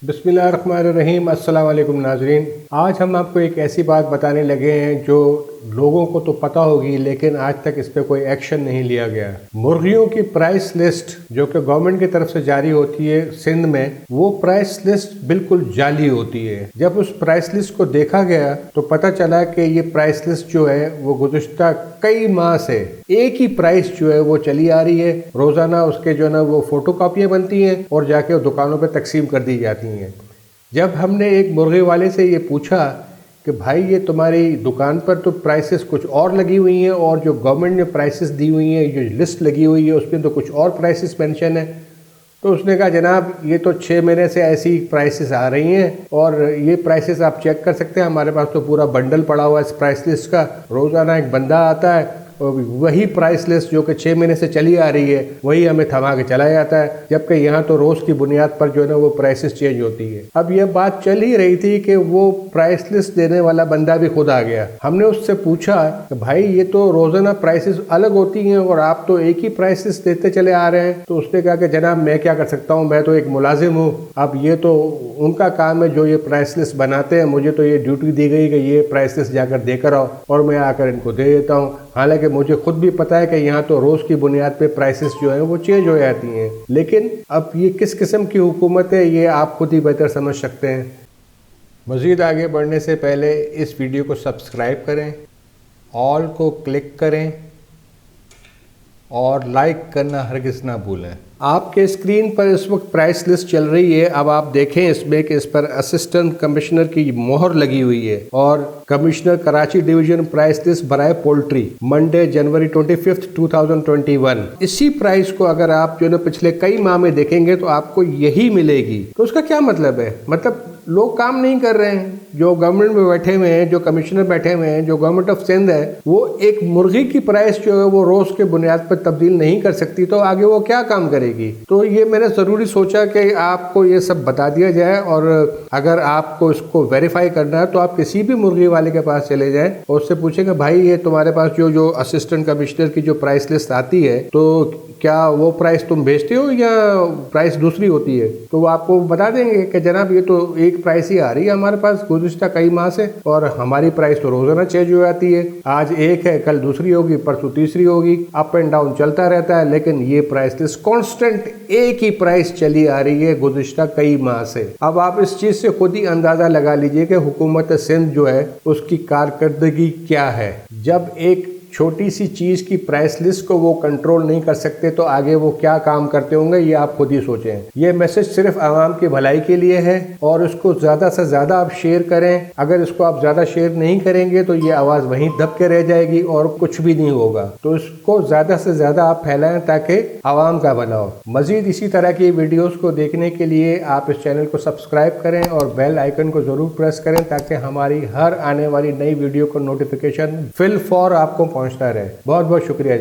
बिस्मिल्लाहिर्रहमानिर्रहीम। अस्सलाम वालेकुम नाजरीन। आज हम आपको एक ऐसी बात बताने लगे हैं जो लोगों को तो पता होगी लेकिन आज तक इस पे कोई एक्शन नहीं लिया गया। मुर्गियों की प्राइस लिस्ट जो कि गवर्नमेंट की तरफ से जारी होती है सिंध में, वो प्राइस लिस्ट बिल्कुल जाली होती है। जब उस प्राइस लिस्ट को देखा गया तो पता चला कि ये प्राइस लिस्ट जो है वो गुज़िश्ता कई माह से एक ही प्राइस जो है वो चली आ रही है। रोज़ाना उसके जो है ना वो फोटो कॉपियाँ बनती हैं और जाके दुकानों पर तकसीम कर दी जाती हैं। जब हमने एक मुर्गे वाले से ये पूछा कि भाई ये तुम्हारी दुकान पर तो प्राइसेस कुछ और लगी हुई हैं और जो गवर्नमेंट ने प्राइसेस दी हुई हैं, जो लिस्ट लगी हुई है उसमें तो कुछ और प्राइसेस मेंशन है, तो उसने कहा जनाब ये तो 6 महीने से ऐसी प्राइसेस आ रही हैं और ये प्राइसेस आप चेक कर सकते हैं। हमारे पास तो पूरा बंडल पड़ा हुआ है इस प्राइस लिस्ट का। रोज़ाना एक बंदा आता है और वही प्राइस लिस्ट जो कि 6 महीने से चली आ रही है वही हमें थमा के चला जाता है, जबकि यहाँ तो रोज़ की बुनियाद पर जो है ना वो प्राइसेस चेंज होती है। अब ये बात चल ही रही थी कि वो प्राइस लिस्ट देने वाला बंदा भी खुद आ गया। हमने उससे पूछा कि भाई ये तो रोज़ाना प्राइसेस अलग होती हैं और आप तो एक ही प्राइस लिस्ट देते चले आ रहे हैं। तो उसने कहा कि जनाब मैं क्या कर सकता हूँ, मैं तो एक मुलाजिम हूँ। अब ये तो उनका काम है जो ये प्राइस लिस्ट बनाते हैं, मुझे तो ये ड्यूटी दी गई कि ये प्राइस लिस्ट जाकर देकर आओ और मैं आकर इनको दे देता हूँ। हालांकि मुझे खुद भी पता है कि यहाँ तो रोज़ की बुनियाद पे प्राइसेस जो हैं वो चेंज हो जाती हैं, लेकिन अब ये किस किस्म की हुकूमत है ये आप खुद ही बेहतर समझ सकते हैं। मज़ीद आगे बढ़ने से पहले इस वीडियो को सब्सक्राइब करें, ऑल को क्लिक करें और लाइक करना हरगिज़ ना भूलें। आपके स्क्रीन पर इस वक्त प्राइस लिस्ट चल रही है। अब आप देखें इसमें कि इस पर असिस्टेंट कमिश्नर की मोहर लगी हुई है और commissioner Karachi division price list बराए पोल्ट्री मंडे जनवरी 25, 2021। इसी प्राइस को अगर आप जो है पिछले कई माह में देखेंगे तो आपको यही मिलेगी। तो उसका क्या मतलब है? मतलब लोग काम नहीं कर रहे हैं। जो गवर्नमेंट में बैठे हुए हैं, जो कमिश्नर बैठे हुए हैं, जो गवर्नमेंट ऑफ सिंध है, वो एक मुर्गी की प्राइस जो है वो रोज के बुनियाद पर तब्दील नहीं कर सकती, तो आगे वो क्या काम करेगी? तो ये मैंने ज़रूरी सोचा कि आपको ये सब बता दिया जाए और अगर आपको इसको वेरीफाई करना है तो आप किसी भी मुर्गी वाले के पास चले जाएं और उससे पूछेंगे भाई ये तुम्हारे पास जो असिस्टेंट कमिश्नर की जो प्राइस लिस्ट आती है तो क्या वो प्राइस तुम भेजते हो या प्राइस दूसरी होती है? तो वो आपको बता देंगे कि जनाब ये तो एक प्राइस ही आ रही है हमारे पास गुज़िश्ता कई माह से और हमारी प्राइस तो रोजाना चेंज हो जाती है। आज एक है, कल दूसरी होगी, परसों तीसरी होगी, अप एंड डाउन चलता रहता है, लेकिन ये प्राइस लिस्ट कांस्टेंट एक ही प्राइस चली आ रही है गुज़िश्ता कई माह से। अब आप इस चीज से खुद ही अंदाजा लगा लीजिए कि हुकूमत सिंध जो है उसकी कारकर्दगी क्या है। जब एक छोटी सी चीज़ की प्राइस लिस्ट को वो कंट्रोल नहीं कर सकते तो आगे वो क्या काम करते होंगे ये आप खुद ही सोचें। ये मैसेज सिर्फ आवाम की भलाई के लिए है और इसको ज़्यादा से ज़्यादा आप शेयर करें। अगर इसको आप ज़्यादा शेयर नहीं करेंगे तो ये आवाज़ वहीं दब के रह जाएगी और कुछ भी नहीं होगा। तो इसको ज़्यादा से ज़्यादा आप फैलाएं ताकि आवाम का भला हो। मज़ीद इसी तरह की वीडियोज़ को देखने के लिए आप इस चैनल को सब्सक्राइब करें और बेल आइकन को ज़रूर प्रेस करें ताकि हमारी हर आने वाली नई वीडियो को नोटिफिकेशन फिल फॉर आपको पहुंचता रहे। बहुत बहुत शुक्रिया।